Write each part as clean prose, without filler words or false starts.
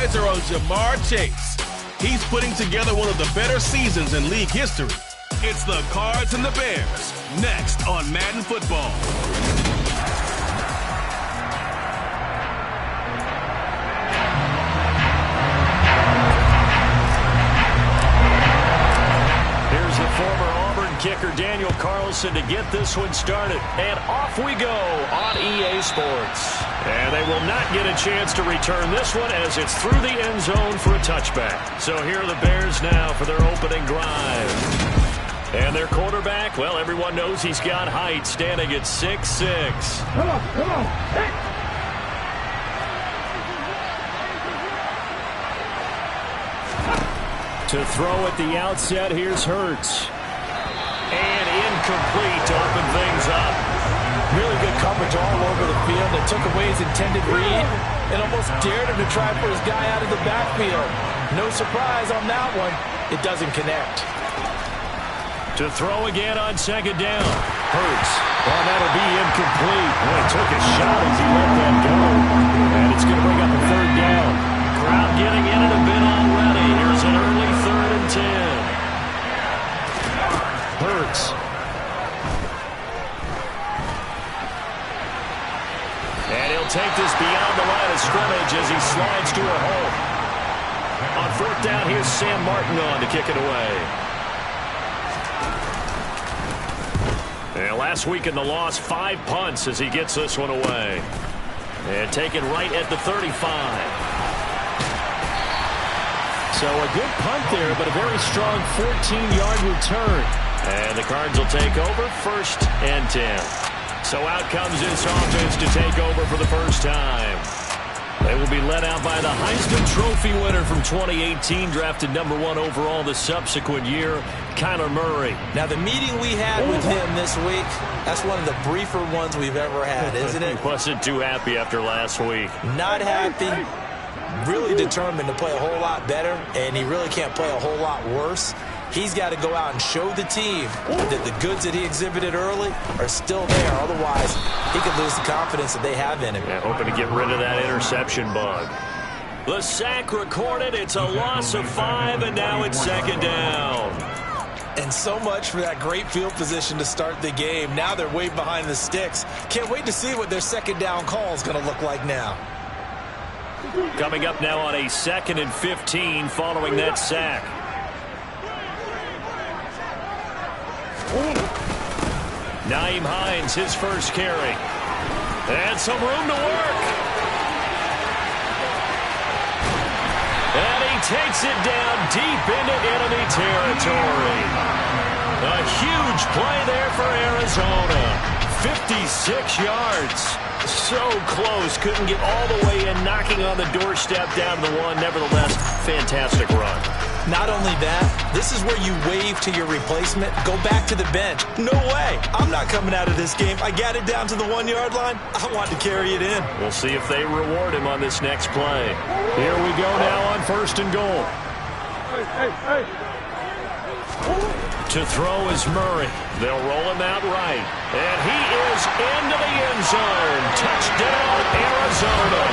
eyes are on Jamar Chase. He's putting together one of the better seasons in league history. It's the Cards and the Bears, next on Madden Football. Here's the former Auburn kicker, Daniel Carlson, to get this one started. And off we go on EA Sports. And they will not get a chance to return this one as it's through the end zone for a touchback. So here are the Bears now for their opening drive. And their quarterback, well, everyone knows he's got height, standing at 6'6". Come on. To throw at the outset, here's Hurts. And incomplete to open things up. Really good coverage all over the field. They took away his intended read and almost dared him to try for his guy out of the backfield. No surprise on that one. It doesn't connect. To throw again on second down. Hurts. Oh, that'll be incomplete. Well, he took a shot as he let that go. And it's going to bring up a third down. Crowd getting in it a bit already. Here's an early 3rd and 10. Hurts. And he'll take this beyond the line of scrimmage as he slides to a hole. On 4th down, here's Sam Martin on to kick it away. And last week in the loss, 5 punts as he gets this one away. And taken right at the 35. So a good punt there, but a very strong 14-yard return. And the Cards will take over 1st and 10. So out comes this offense to take over for the first time. They will be led out by the Heisman Trophy winner from 2018, drafted #1 overall the subsequent year, Kyler Murray. Now, the meeting we had with him this week, that's one of the briefer ones we've ever had, isn't it? He wasn't too happy after last week. Not happy. Really determined to play a whole lot better, and he really can't play a whole lot worse. He's got to go out and show the team that the goods that he exhibited early are still there. Otherwise, he could lose the confidence that they have in him. Yeah, hoping to get rid of that interception bug. The sack recorded. It's a loss of 5, and now it's 2nd down. And so much for that great field position to start the game. Now they're way behind the sticks. Can't wait to see what their 2nd down call is going to look like now. Coming up now on a 2nd and 15 following that sack. Nyheim Hines, his first carry. And some room to work. And he takes it down deep into enemy territory. A huge play there for Arizona. 56 yards. So close. Couldn't get all the way in, knocking on the doorstep down to the 1. Nevertheless, fantastic run. Not only that, this is where you wave to your replacement. Go back to the bench. No way. I'm not coming out of this game. I got it down to the 1-yard line. I want to carry it in. We'll see if they reward him on this next play. Here we go now on 1st and goal. Hey. To throw is Murray. They'll roll him out right. And he is into the end zone. Touchdown, Arizona.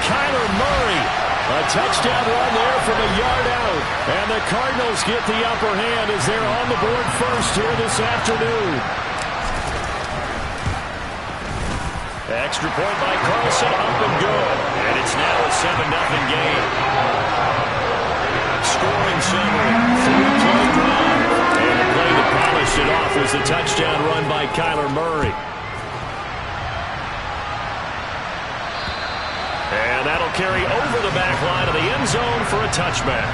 Kyler Murray. A touchdown run there from a yard out. And the Cardinals get the upper hand as they're on the board first here this afternoon. Extra point by Carlson, up and good. And it's now a 7-0 game. Scoring summary, 3-play drive. And the play that polished it off was the touchdown run by Kyler Murray. And that'll carry over the back line of the end zone for a touchback.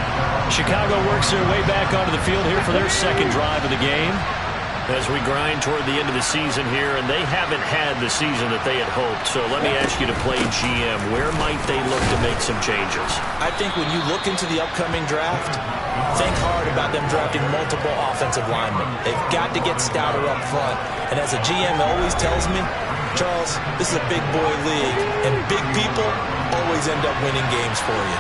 Chicago works their way back onto the field here for their 2nd drive of the game. As we grind toward the end of the season here, and they haven't had the season that they had hoped. So let me ask you to play GM. Where might they look to make some changes? I think when you look into the upcoming draft, think hard about them drafting multiple offensive linemen. They've got to get stouter up front. And as a GM always tells me, Charles, this is a big boy league, and big people always end up winning games for you.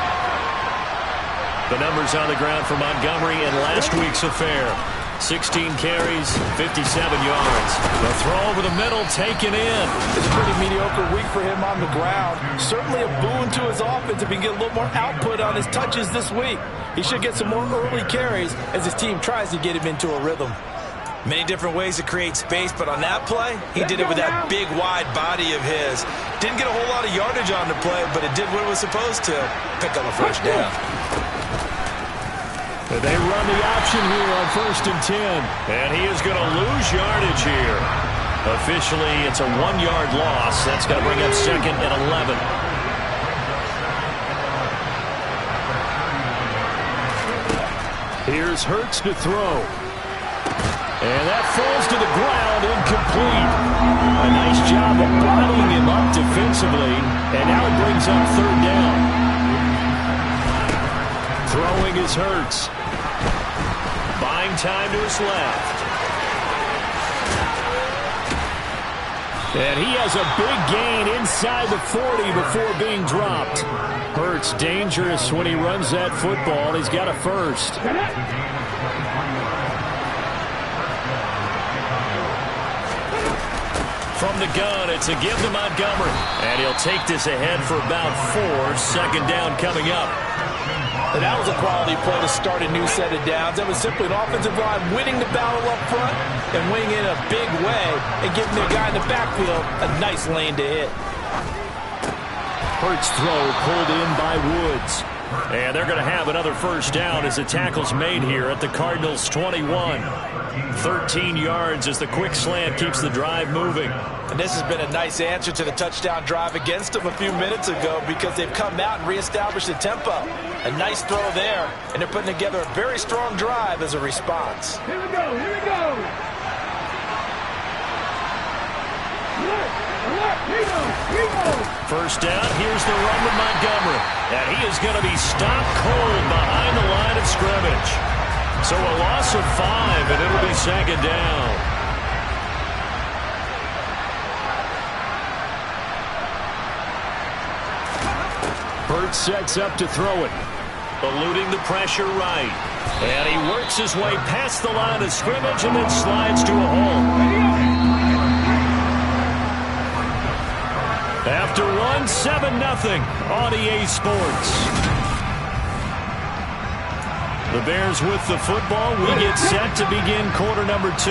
The numbers on the ground for Montgomery in last week's affair. 16 carries, 57 yards. The throw over the middle taken in. It's a pretty mediocre week for him on the ground. Certainly a boon to his offense if he can get a little more output on his touches this week. He should get some more early carries as his team tries to get him into a rhythm. Many different ways to create space, but on that play, he did it with that big, wide body of his. Didn't get a whole lot of yardage on the play, but it did what it was supposed to. Pick up a first down. They run the option here on 1st and 10. And he is going to lose yardage here. Officially, it's a 1-yard loss. That's going to bring up 2nd and 11. Here's Hurts to throw. And that falls to the ground, incomplete. A nice job of bottling him up defensively. And now it brings up 3rd down. Throwing is Hurts. Buying time to his left. And he has a big gain inside the 40 before being dropped. Hurts dangerous when he runs that football. He's got a first. From the gun, it's a give to Montgomery. And he'll take this ahead for about 4. 2nd down coming up. And that was a quality play to start a new set of downs. That was simply an offensive line winning the battle up front and winning in a big way and giving the guy in the backfield a nice lane to hit. Hurts throw pulled in by Woods. And they're going to have another first down as the tackle's made here at the Cardinals' 21. 13 yards as the quick slant keeps the drive moving. And this has been a nice answer to the touchdown drive against them a few minutes ago because they've come out and reestablished the tempo. A nice throw there, and they're putting together a very strong drive as a response. Here we go, here we go. First down, here's the run with Montgomery. And he is going to be stopped cold behind the line of scrimmage. So a loss of 5, and it'll be 2nd down. Hurts sets up to throw it. Eluding the pressure right. And he works his way past the line of scrimmage and then slides to a hole. After one, 7-0 on EA Sports. The Bears with the football. We get set to begin quarter number 2.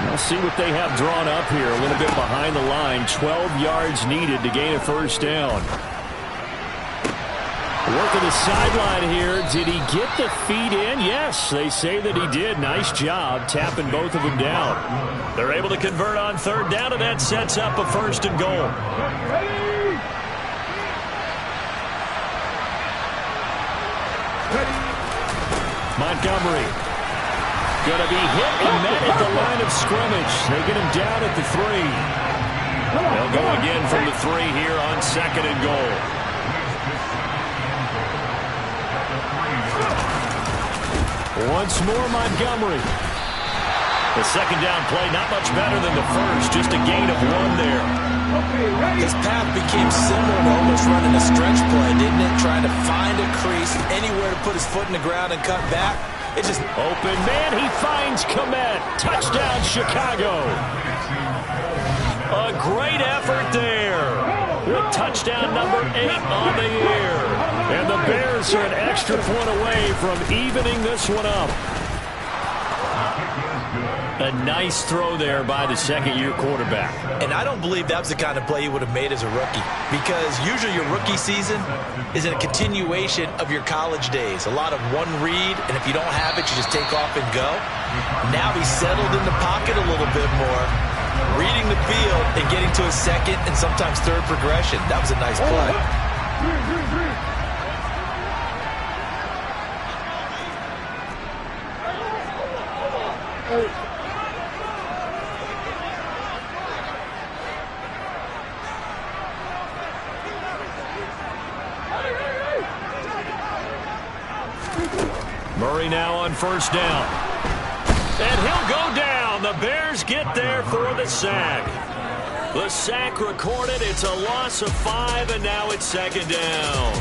We'll see what they have drawn up here. A little bit behind the line. 12 yards needed to gain a first down. Working the sideline here. Did he get the feet in? Yes, they say that he did. Nice job tapping both of them down. They're able to convert on 3rd down, and that sets up a 1st and goal. Montgomery going to be hit and met at the line of scrimmage. They get him down at the 3. They'll go again from the 3 here on 2nd and goal. Once more, Montgomery. The 2nd down play, not much better than the first, just a gain of 1 there. His path became similar to almost running a stretch play, didn't it? Trying to find a crease, anywhere to put his foot in the ground and cut back. It just open man, he finds Komet. Touchdown, Chicago. A great effort there. With touchdown number 8 on the year. And the Bears are an extra point away from evening this one up. A nice throw there by the 2nd-year quarterback. And I don't believe that was the kind of play he would have made as a rookie. Because usually your rookie season is a continuation of your college days. A lot of one read, and if you don't have it, you just take off and go. Now he's settled in the pocket a little bit more, reading the field and getting to his 2nd and sometimes 3rd progression. That was a nice play. Murray now on 1st down. And he'll go down. The Bears get there for the sack. The sack recorded. It's a loss of 5, and now it's 2nd down.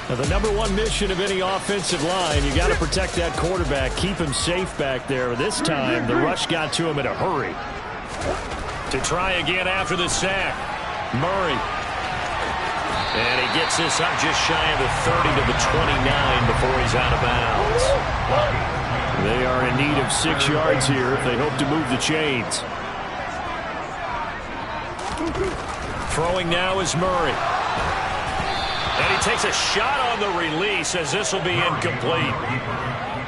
Now, the number one mission of any offensive line, you got to protect that quarterback, keep him safe back there. This time, the rush got to him in a hurry. To try again after the sack, Murray. And he gets this up just shy of the 30 to the 29 before he's out of bounds. They are in need of 6 yards here if they hope to move the chains. Throwing now is Murray. And he takes a shot on the release as this will be incomplete.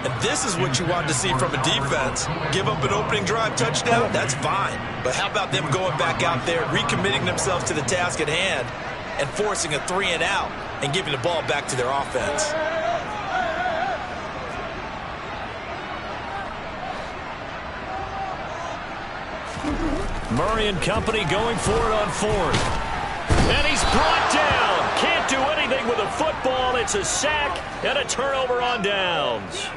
And this is what you want to see from a defense. Give up an opening drive touchdown, that's fine. But how about them going back out there, recommitting themselves to the task at hand, and forcing a 3-and-out and giving the ball back to their offense. Murray and company going for it on 4th. And he's brought down. Can't do anything with a football. It's a sack and a turnover on downs.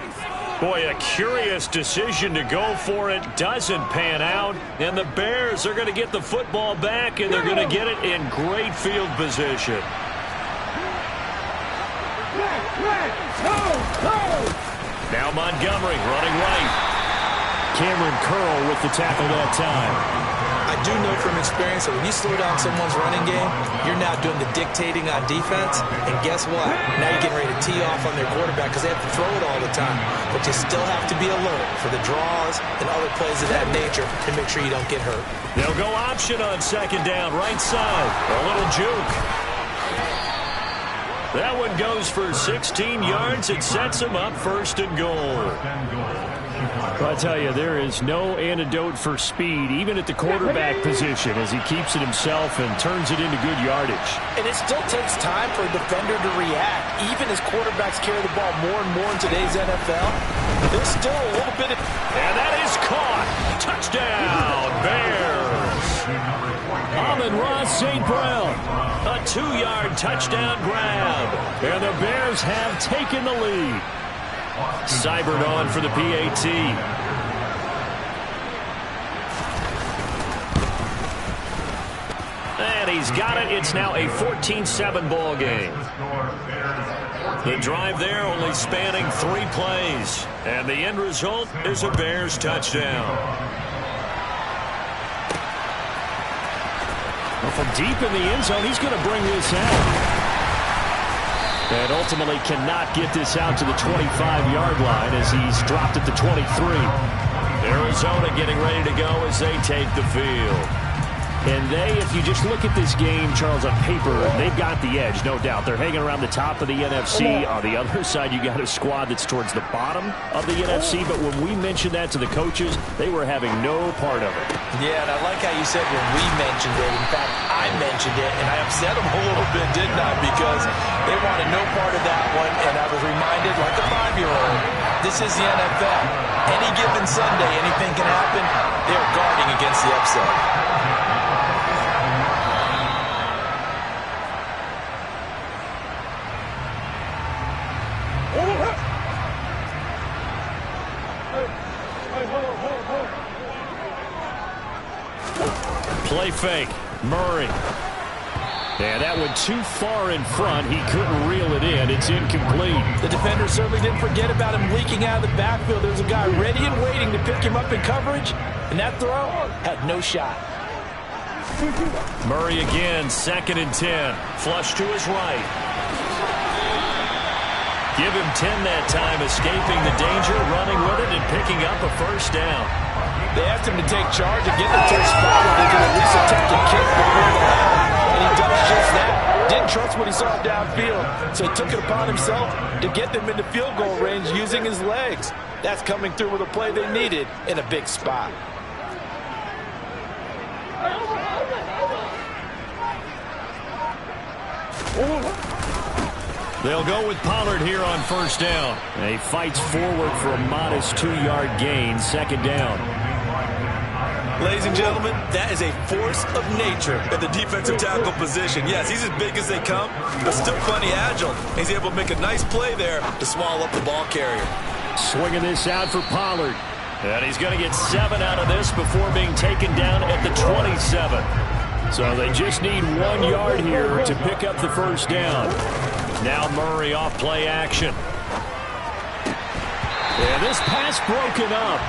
Boy, a curious decision to go for it. Doesn't pan out. And the Bears are going to get the football back, and they're going to get it in great field position. Now Montgomery running right. Cameron Curl with the tackle that time. I do know from experience that when you slow down someone's running game, you're now doing the dictating on defense. And guess what? Now you're getting ready to tee off on their quarterback because they have to throw it all the time. But you still have to be alert for the draws and other plays of that nature to make sure you don't get hurt. They'll go option on 2nd down, right side. A little juke. That one goes for 16 yards. It sets them up 1st and goal. Well, I tell you, there is no antidote for speed, even at the quarterback position, as he keeps it himself and turns it into good yardage. And it still takes time for a defender to react. Even as quarterbacks carry the ball more and more in today's NFL, there's still a little bit of... And that is caught. Touchdown, Bears. Amon-Ra St. Brown. A 2-yard touchdown grab. And the Bears have taken the lead. Seibert on for the PAT. And he's got it. It's now a 14-7 ball game. The drive there only spanning 3 plays. And the end result is a Bears touchdown. Well, from deep in the end zone, he's going to bring this out. And ultimately cannot get this out to the 25-yard line as he's dropped at the 23. Arizona getting ready to go as they take the field. And they, if you just look at this game, Charles, on paper, they've got the edge, no doubt. They're hanging around the top of the NFC. On the other side, you got a squad that's towards the bottom of the NFC. But when we mentioned that to the coaches, they were having no part of it. Yeah, and I like how you said when we mentioned it. In fact, I mentioned it, and I upset them a little bit, didn't I? Because they wanted no part of that one, and I was reminded, like a 5-year-old, this is the NFL. Any given Sunday, anything can happen. They're guarding against the upset. Play fake. Murray. And that went too far in front. He couldn't reel it in. It's incomplete. The defender certainly didn't forget about him leaking out of the backfield. There's a guy ready and waiting to pick him up in coverage. And that throw had no shot. Murray again, 2nd and 10. Flush to his right. Give him 10 that time, escaping the danger, running with it, and picking up a 1st down. They asked him to take charge and get them to a spot where they can at least attempt to kick before the half. And he does just that. Didn't trust what he saw downfield, so he took it upon himself to get them into field goal range using his legs. That's coming through with a play they needed in a big spot. They'll go with Pollard here on 1st down. And he fights forward for a modest 2-yard gain, 2nd down. Ladies and gentlemen, that is a force of nature at the defensive tackle position. Yes, he's as big as they come, but still plenty agile. He's able to make a nice play there to swallow up the ball carrier. Swinging this out for Pollard. And he's going to get 7 out of this before being taken down at the 27. So they just need 1 yard here to pick up the 1st down. Now Murray off play action. And this pass broken up.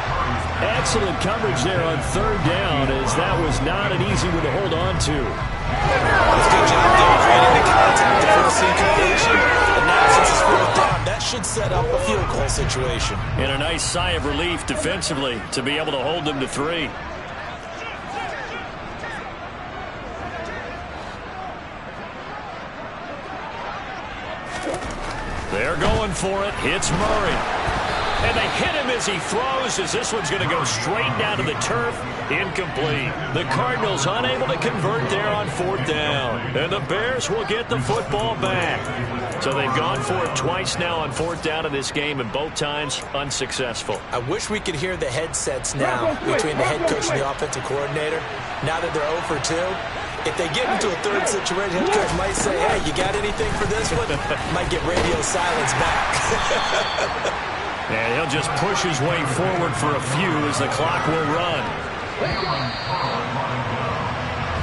Excellent coverage there on third down, as that was not an easy one to hold on to. That's a good job there, creating the contact, the first incompletion. And now since it's fourth down, that should set up a field goal situation. And a nice sigh of relief defensively to be able to hold them to 3. They're going for it. Hits Murray. And they hit him as he throws, as this one's going to go straight down to the turf. Incomplete. The Cardinals unable to convert there on fourth down. And the Bears will get the football back. So they've gone for it twice now on fourth down in this game, and both times unsuccessful. I wish we could hear the headsets now between the head coach and the offensive coordinator. Now that they're 0 for 2. If they get into a third situation, head coach might say, hey, you got anything for this one? Might get radio silence back. And he'll just push his way forward for a few as the clock will run.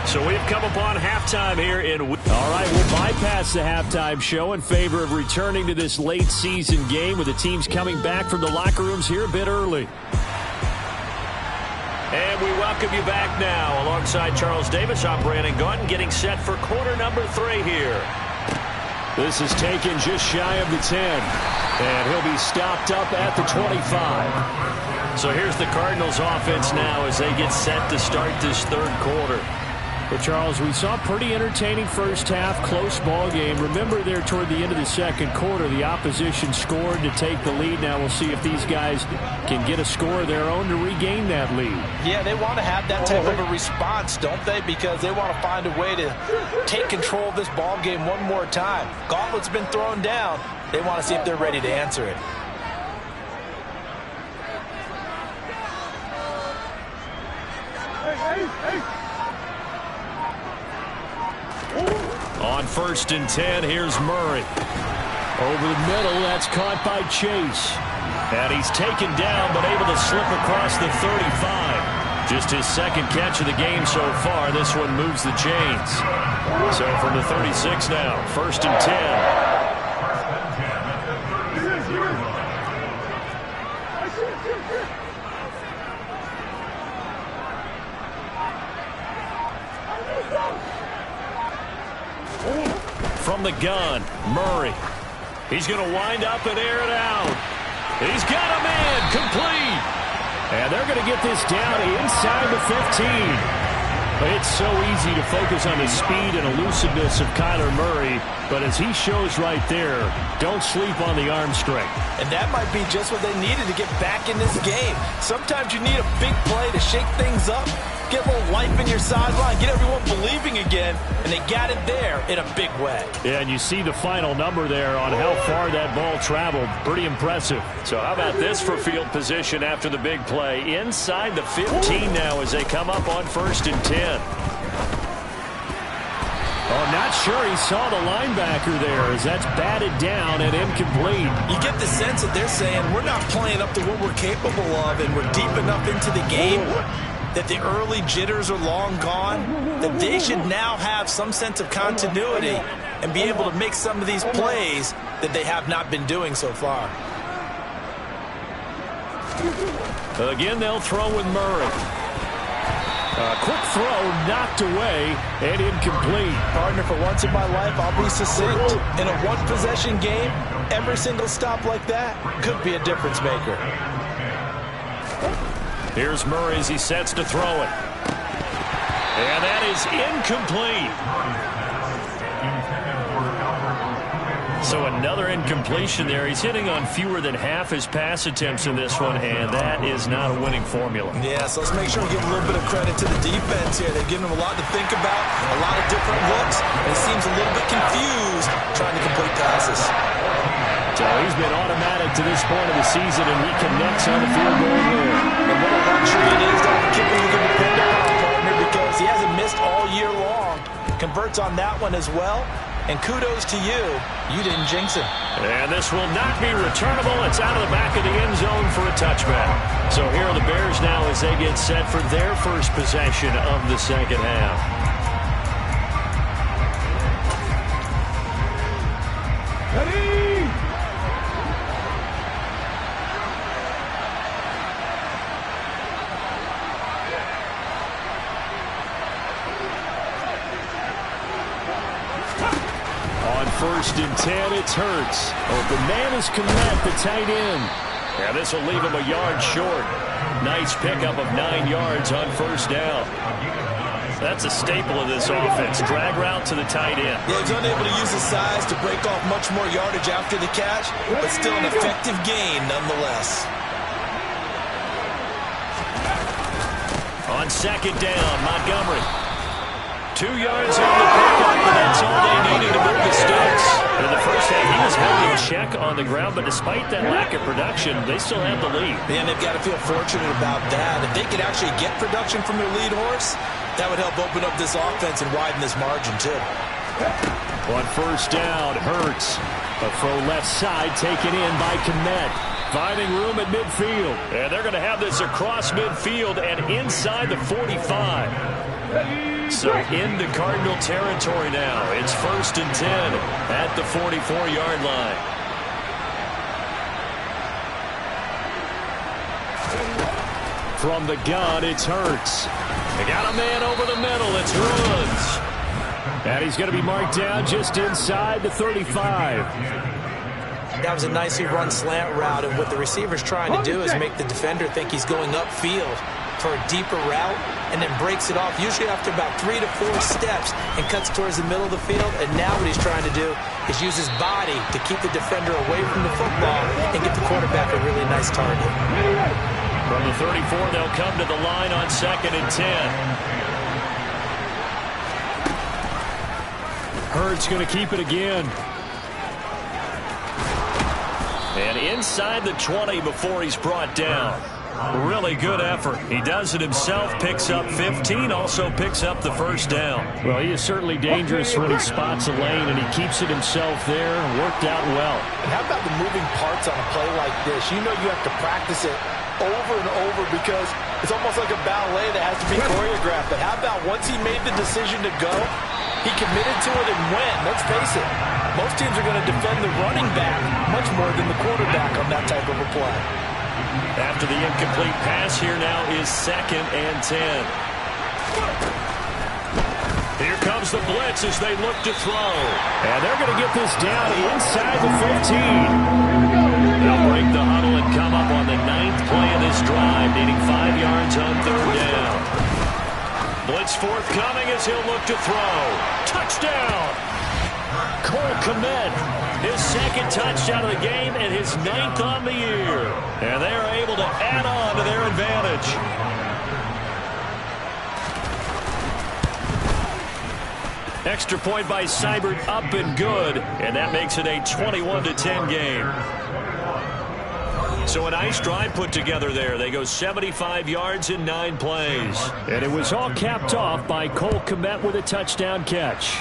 So we've come upon halftime here in... All right, we'll bypass the halftime show in favor of returning to this late season game with the teams coming back from the locker rooms here a bit early. And we welcome you back now. Alongside Charles Davis, I'm Brandon Gaunton, getting set for quarter number 3 here. This is taken just shy of the 10. And he'll be stopped up at the 25. So here's the Cardinals offense now as they get set to start this third quarter. Well, Charles, we saw a pretty entertaining first half, close ball game. Remember there toward the end of the second quarter, the opposition scored to take the lead. Now we'll see if these guys can get a score of their own to regain that lead. Yeah, they want to have that type of a response, don't they? Because they want to find a way to take control of this ball game one more time. Gauntlet's been thrown down. They want to see if they're ready to answer it. On 1st and 10, here's Murray. Over the middle, that's caught by Chase. And he's taken down, but able to slip across the 35. Just his second catch of the game so far. This one moves the chains. So from the 36 now, 1st and 10. From the gun, Murray. He's going to wind up and air it out. He's got a man, complete. And they're going to get this down inside the 15. It's so easy to focus on the speed and elusiveness of Kyler Murray, but as he shows right there, don't sleep on the arm strength. And that might be just what they needed to get back in this game. Sometimes you need a big play to shake things up, get a little life in your sideline, get everyone believing again, and they got it there in a big way. Yeah, and you see the final number there on how far that ball traveled. Pretty impressive. So how about this for field position after the big play? Inside the 15 now as they come up on 1st and 10. Oh, not sure he saw the linebacker there as that's batted down and incomplete. You get the sense that they're saying we're not playing up to what we're capable of and we're deep enough into the game that the early jitters are long gone, that they should now have some sense of continuity and be able to make some of these plays that they have not been doing so far. Again, they'll throw with Murray. A quick throw knocked away and incomplete. Partner, for once in my life, I'll be succinct. In a one-possession game, every single stop like that could be a difference maker. Here's Murray as he sets to throw it. And that is incomplete. So another incompletion there. He's hitting on fewer than half his pass attempts in this one, and that is not a winning formula. Yeah, so let's make sure we give a little bit of credit to the defense here. They've given him a lot to think about, a lot of different looks, and he seems a little bit confused trying to complete passes. So he's been automatic to this point of the season, and reconnects on the field goal here. And what a luxury it is to have a kicker you can depend upon, partner, because he hasn't missed all year long. Converts on that one as well. And kudos to you. You didn't jinx him. And this will not be returnable. It's out of the back of the end zone for a touchback. So here are the Bears now as they get set for their first possession of the second half. Ready? On 1st and 10, it's Hurts. Open man is Komet, the tight end. Yeah, this will leave him a yard short. Nice pickup of 9 yards on 1st down. That's a staple of this offense. Drag route to the tight end. Yeah, he's unable to use his size to break off much more yardage after the catch, but still an effective gain nonetheless. On 2nd down, Montgomery. 2 yards on the pickup, and that's all they needed to move the sticks. In the first half, he was held in check on the ground, but despite that lack of production, they still have the lead. And they've got to feel fortunate about that. If they could actually get production from their lead horse, that would help open up this offense and widen this margin, too. On 1st down, Hurts. A throw left side taken in by Komet. Finding room at midfield. And they're going to have this across midfield and inside the 45. So into Cardinal territory now. It's 1st and 10 at the 44-yard line. From the gun, it's Hurts. They got a man over the middle. It's Runs. And he's going to be marked down just inside the 35. That was a nicely run slant route, and what the receiver's trying to do is make the defender think he's going upfield for a deeper route, and then breaks it off, usually after about 3 to 4 steps, and cuts towards the middle of the field. And now what he's trying to do is use his body to keep the defender away from the football and get the quarterback a really nice target. From the 34, they'll come to the line on 2nd and 10. Hurts going to keep it again. And inside the 20 before he's brought down. Really good effort. He does it himself, picks up 15, also picks up the 1st down. Well, he is certainly dangerous when he spots a lane, and he keeps it himself there. Worked out well. And how about the moving parts on a play like this? You know you have to practice it over and over because it's almost like a ballet that has to be choreographed. But how about once he made the decision to go, he committed to it and went. Let's face it, most teams are going to defend the running back much more than the quarterback on that type of a play. After the incomplete pass, here now is 2nd and 10. Here comes the blitz as they look to throw. And they're going to get this down inside the 15. They'll break the huddle and come up on the 9th play of this drive, needing 5 yards on 3rd down. Blitz forthcoming as he'll look to throw. Touchdown! Cole Komet, his 2nd touchdown of the game and his 9th on the year. And they are able to add on to their advantage. Extra point by Seibert, up and good. And that makes it a 21-10 game. So a nice drive put together there. They go 75 yards in 9 plays. And it was all capped off by Cole Komet with a touchdown catch.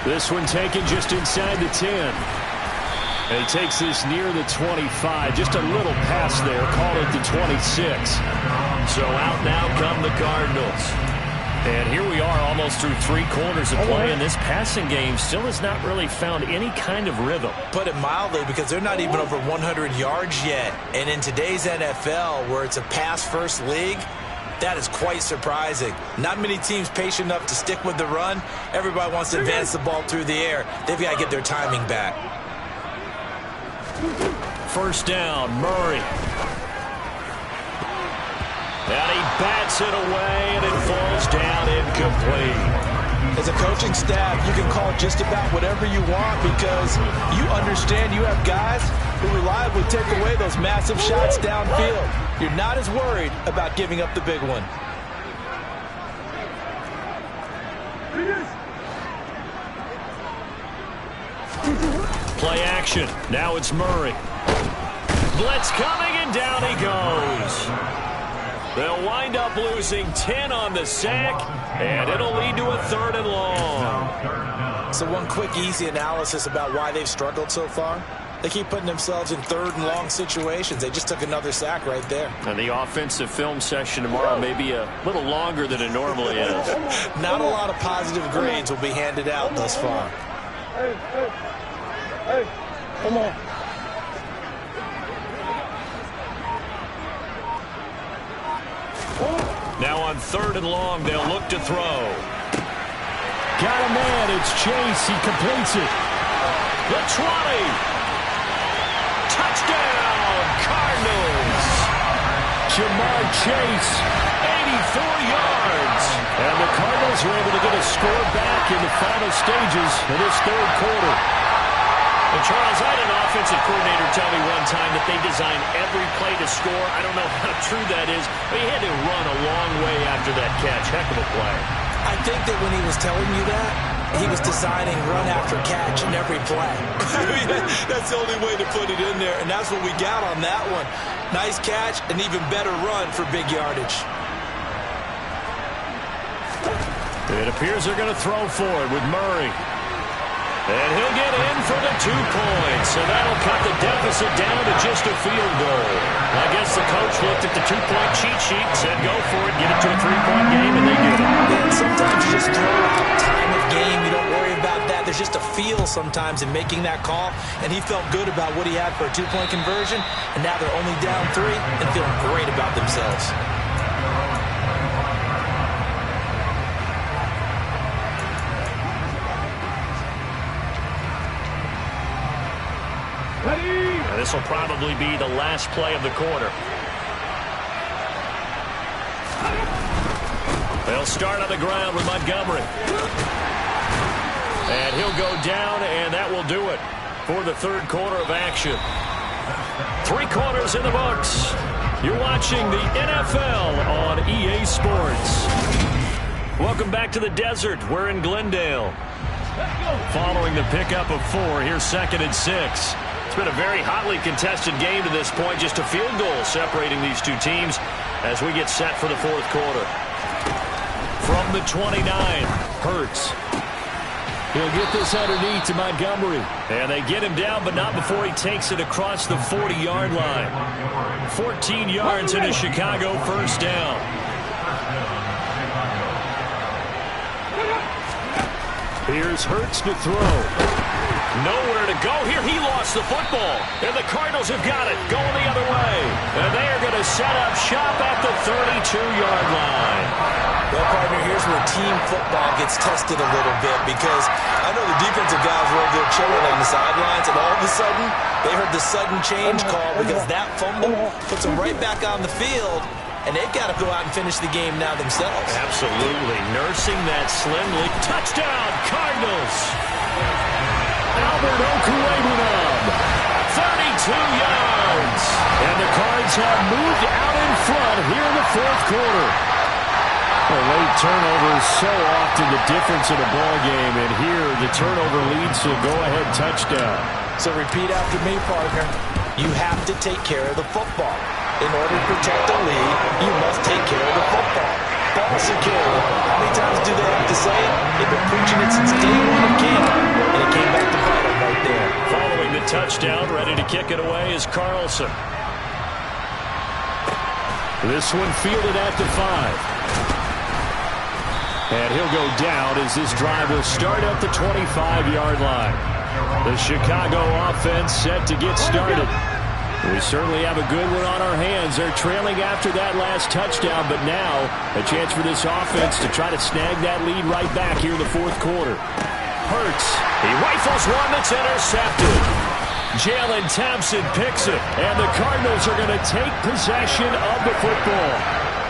This one taken just inside the 10. And he takes this near the 25. Just a little pass there. Call it the 26. So out now come the Cardinals. And here we are almost through 3 quarters of play, and this passing game still has not really found any kind of rhythm. Put it mildly, because they're not even over 100 yards yet. And in today's NFL, where it's a pass-first league, that is quite surprising. Not many teams patient enough to stick with the run. Everybody wants to advance the ball through the air. They've got to get their timing back. 1st down, Murray. And he bats it away, and it falls down incomplete. As a coaching staff, you can call just about whatever you want because you understand you have guys who reliably take away those massive shots downfield. You're not as worried about giving up the big one. Play action. Now it's Murray. Blitz coming, and down he goes. They'll wind up losing 10 on the sack, and it'll lead to a 3rd and long. So one quick, easy analysis about why they've struggled so far. They keep putting themselves in 3rd and long situations. They just took another sack right there. And the offensive film session tomorrow may be a little longer than it normally is. Not a lot of positive grades will be handed out thus far. Hey, come on. Now on 3rd and long, they'll look to throw. Got a man. It's Chase. He completes it. The 20. Touchdown, Cardinals. Jamar Chase, 84 yards. and the Cardinals are able to get a score back in the final stages of this 3rd quarter. And Charles, I had an offensive coordinator tell me one time that they design every play to score. I don't know how true that is, but he had to run a long way after that catch. Heck of a play. I think that when he was telling you that, he was designing run after catch in every play. I mean, that's the only way to put it in there, and that's what we got on that one. Nice catch, an even better run for big yardage. It appears they're going to throw for it with Murray. And he'll get in for the 2 points. So that'll cut the deficit down to just a field goal. I guess the coach looked at the 2-point cheat sheet, said go for it, get it to a 3-point game, and they did it. And sometimes you just throw out time of game. You don't worry about that. There's just a feel sometimes in making that call. And he felt good about what he had for a 2-point conversion. And now they're only down 3 and feeling great about themselves. And this will probably be the last play of the quarter. They'll start on the ground with Montgomery. And he'll go down, and that will do it for the 3rd quarter of action. 3 quarters in the books. You're watching the NFL on EA Sports. Welcome back to the desert. We're in Glendale. Following the pickup of 4, here's 2nd and 6. It's been a very hotly contested game to this point. Just a field goal separating these two teams as we get set for the 4th quarter. From the 29, Hurts. He'll get this underneath to Montgomery. And they get him down, but not before he takes it across the 40-yard line. 14 yards into Chicago, 1st down. Here's Hurts to throw. Nowhere to go here. He lost the football. And the Cardinals have got it going the other way. And they are going to set up shop at the 32-yard line. Well, partner, here's where team football gets tested a little bit because I know the defensive guys were over there chilling on the sidelines, and all of a sudden, they heard the sudden change call because that fumble puts them right back on the field, and they've got to go out and finish the game now themselves. Absolutely. Nursing that slim lead. Touchdown, Cardinals. Albert Okwuegbunam, 32 yards. And the Cards have moved out in front here in the 4th quarter. A late turnover is so often the difference in a ball game, and here the turnover leads to a go-ahead touchdown. So repeat after me, partner. You have to take care of the football. In order to protect the lead, you must take care of the football. Ball security. How many times do they have to say it? They've been preaching it since day 1 of camp, and it came back to bite them right there. Following the touchdown, ready to kick it away is Carlson. This one fielded at the 5. And he'll go down as this drive will start at the 25-yard line. The Chicago offense set to get started. We certainly have a good one on our hands. They're trailing after that last touchdown, but now a chance for this offense to try to snag that lead right back here in the 4th quarter. Hurts. He rifles one that's intercepted. Jalen Thompson picks it, and the Cardinals are going to take possession of the football.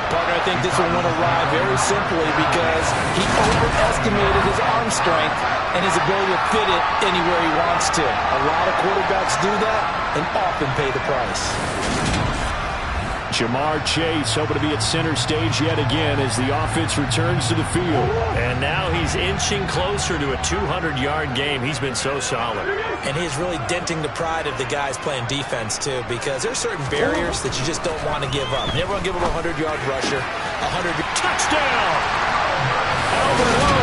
Partner, I think this one went awry very simply because he overestimated his arm strength and his ability to fit it anywhere he wants to. A lot of quarterbacks do that and often pay the price. Jamar Chase hoping to be at center stage yet again as the offense returns to the field. And now he's inching closer to a 200-yard game. He's been so solid. And he's really denting the pride of the guys playing defense, too, because there's certain barriers that you just don't want to give up. Never want to give up a 100-yard rusher. 100 touchdown! Albert O.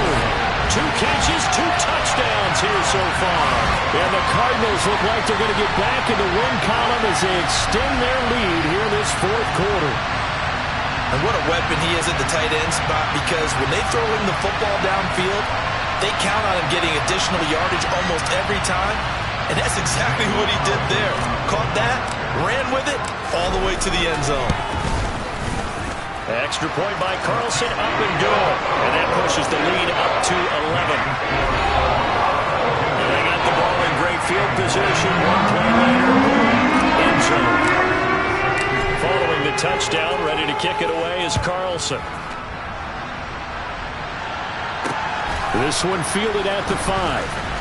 2 catches, 2 touchdowns here so far. And the Cardinals look like they're going to get back in the win column as they extend their lead here in this 4th quarter. And what a weapon he is at the tight end spot because when they throw him the football downfield, they count on him getting additional yardage almost every time, and that's exactly what he did there. Caught that, ran with it, all the way to the end zone. Extra point by Carlson, up and good. And that pushes the lead up to 11. And they got the ball in great field position. One play later, end zone. Following the touchdown, ready to kick it away is Carlson. This one fielded at the 5.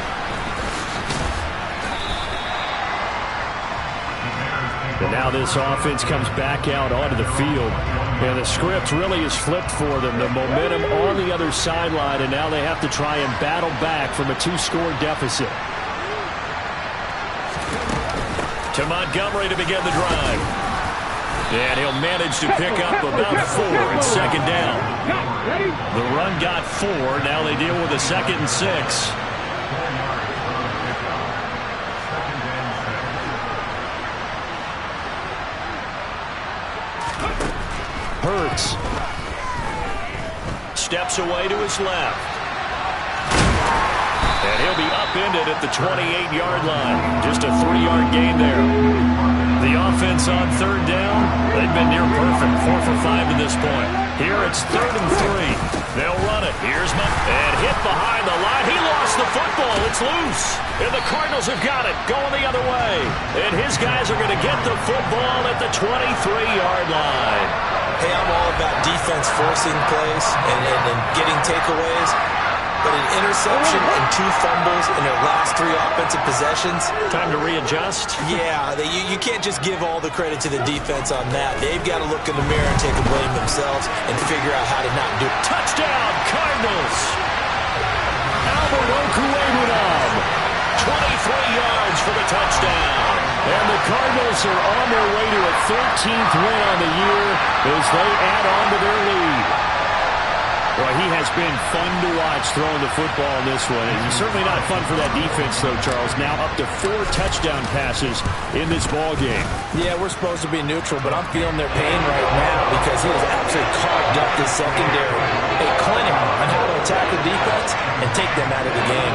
And now this offense comes back out onto the field. And the script really is flipped for them. The momentum on the other sideline, and now they have to try and battle back from a 2-score deficit. To Montgomery to begin the drive. And he'll manage to pick up about 4 at second down. The run got 4. Now they deal with a 2nd and 6. Hurts. Steps away to his left. And he'll be upended at the 28-yard line. Just a 3-yard gain there. The offense on third down, they've been near perfect. 4 for 5 to this point. Here it's 3rd and 3. They'll run it. Here's and hit behind the line. He lost the football. It's loose. And the Cardinals have got it. Going the other way. And his guys are going to get the football at the 23-yard line. Hey, I'm all about defense forcing plays and getting takeaways. But an interception and 2 fumbles in their last 3 offensive possessions. Time to readjust? Yeah, you can't just give all the credit to the defense on that. They've got to look in the mirror and take a blame themselves and figure out how to not do it. Touchdown, Cardinals! Albert Okwuegbunam, 23 yards for the touchdown. And the Cardinals are on their way to a 13th win on the year as they add on to their lead. Well, he has been fun to watch throwing the football in this one. It's certainly not fun for that defense, though, Charles. Now up to 4 touchdown passes in this ball game. Yeah, we're supposed to be neutral, but I'm feeling their pain right now because he has absolutely carved up this secondary. A clinic on how to attack the defense and take them out of the game.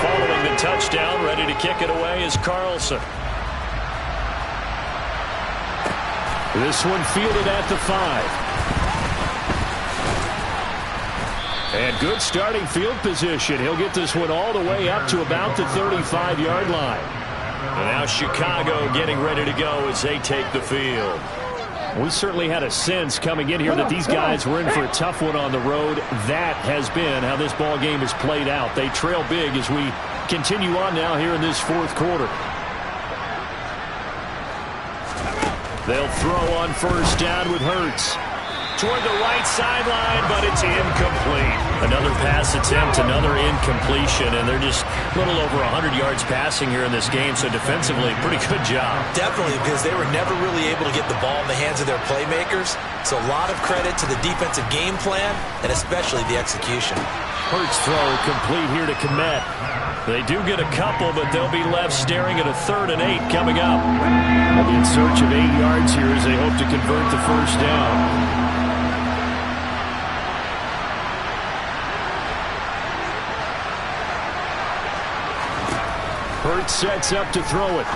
Following the touchdown, ready to kick it away is Carlson. This one fielded at the 5. And good starting field position. He'll get this one all the way up to about the 35-yard line. And now Chicago getting ready to go as they take the field. We certainly had a sense coming in here that these guys were in for a tough one on the road. That has been how this ball game has played out. They trail big as we continue on now here in this 4th quarter. They'll throw on first down with Hurts. Toward the right sideline, but it's incomplete. Another pass attempt, another incompletion, and they're just a little over 100 yards passing here in this game, so defensively, pretty good job. Definitely, because they were never really able to get the ball in the hands of their playmakers, so a lot of credit to the defensive game plan, and especially the execution. Hurts throw complete here to Kmet. They do get a couple, but they'll be left staring at a 3rd and 8 coming up. They'll be in search of 8 yards here as they hope to convert the first down. Hurts sets up to throw it.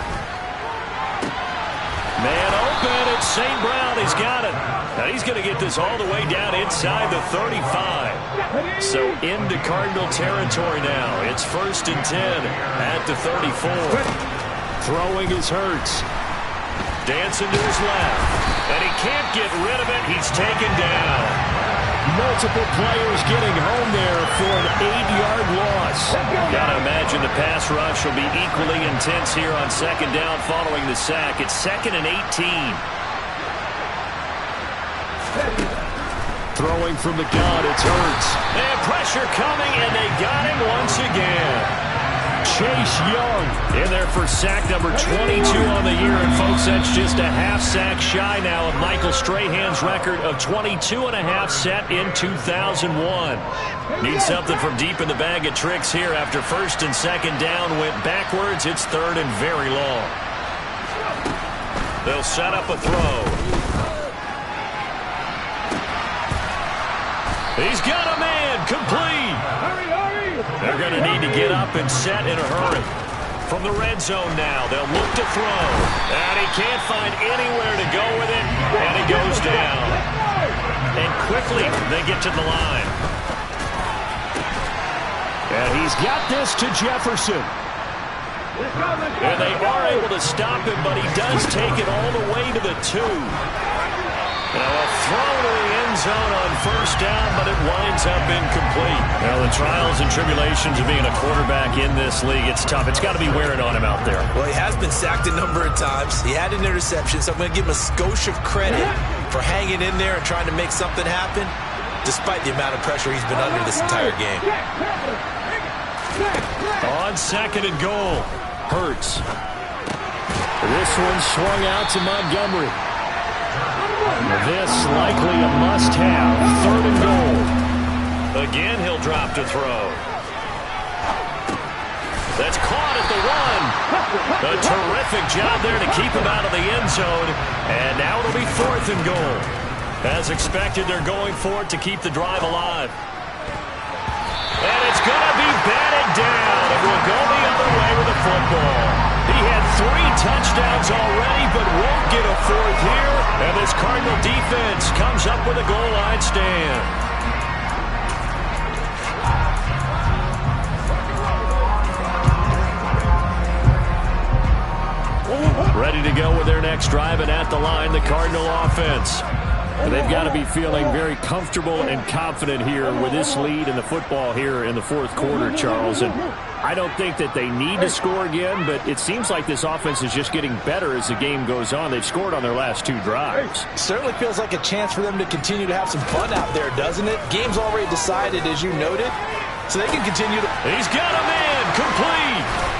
Man open, it's St. Brown. He's got it. Now he's going to get this all the way down inside the 35. So into Cardinal territory now. It's 1st and 10 at the 34. Throwing is Hurts. Dancing to his left. And he can't get rid of it. He's taken down. Multiple players getting home there for an 8-yard loss. Gotta imagine the pass rush will be equally intense here on 2nd down following the sack. It's 2nd and 18. Throwing from the gun, it's Hurts. And pressure coming, and they got him once again. Chase Young in there for sack number 22 on the year. And, folks, that's just a half sack shy now of Michael Strahan's record of 22.5 set in 2001. Need something from deep in the bag of tricks here after 1st and 2nd down went backwards. It's 3rd and very long. They'll set up a throw. He's got a man, complete. They're going to need to get up and set in a hurry. From the red zone now, they'll look to throw. And he can't find anywhere to go with it, and it goes down. And quickly, they get to the line. And he's got this to Jefferson. And they are able to stop him, but he does take it all the way to the 2. Now a throw to the end zone on first down, but it winds up incomplete. Now the trials and tribulations of being a quarterback in this league, it's tough. It's got to be wearing on him out there. Well, he has been sacked a number of times. He had an interception, so I'm going to give him a skosh of credit for hanging in there and trying to make something happen, despite the amount of pressure he's been under this entire game. On second and goal, Hurts. This one swung out to Montgomery. This likely a must-have. Third and goal. Again, he'll drop to throw. That's caught at the 1. A terrific job there to keep him out of the end zone. And now it'll be fourth and goal. As expected, they're going for it to keep the drive alive. And it's going to be batted down. It will go the other way with the football. He had 3 touchdowns already, but won't get a 4th here. And this Cardinal defense comes up with a goal line stand. Ready to go with their next drive, and at the line, the Cardinal offense. They've got to be feeling very comfortable and confident here with this lead in the football here in the fourth quarter, Charles. And I don't think that they need to score again, but it seems like this offense is just getting better as the game goes on. They've scored on their last 2 drives. Certainly feels like a chance for them to continue to have some fun out there, doesn't it? Game's already decided, as you noted, so they can continue to... He's got a man, complete.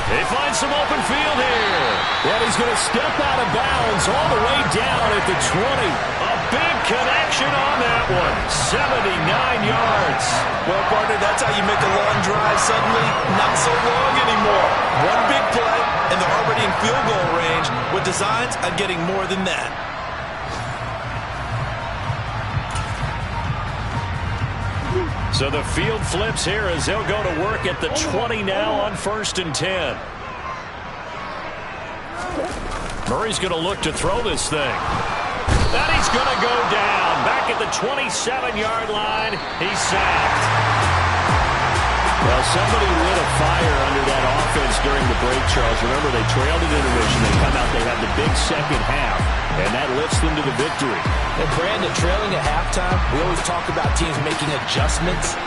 They find some open field here. Well, he's going to step out of bounds all the way down at the 20. A big connection on that one. 79 yards. Well, partner, that's how you make a long drive suddenly not so long anymore. One big play, and they're already in field goal range with designs on getting more than that. So the field flips here as they'll go to work at the 20 now on 1st and 10. Murray's going to look to throw this thing. And he's going to go down. Back at the 27-yard line. He's sacked. Well, somebody lit a fire under that offense during the break, Charles. Remember, they trailed in intermission. They come out, they have the big second half, and that lifts them to the victory. And Brandon, trailing at halftime, we always talk about teams making adjustments.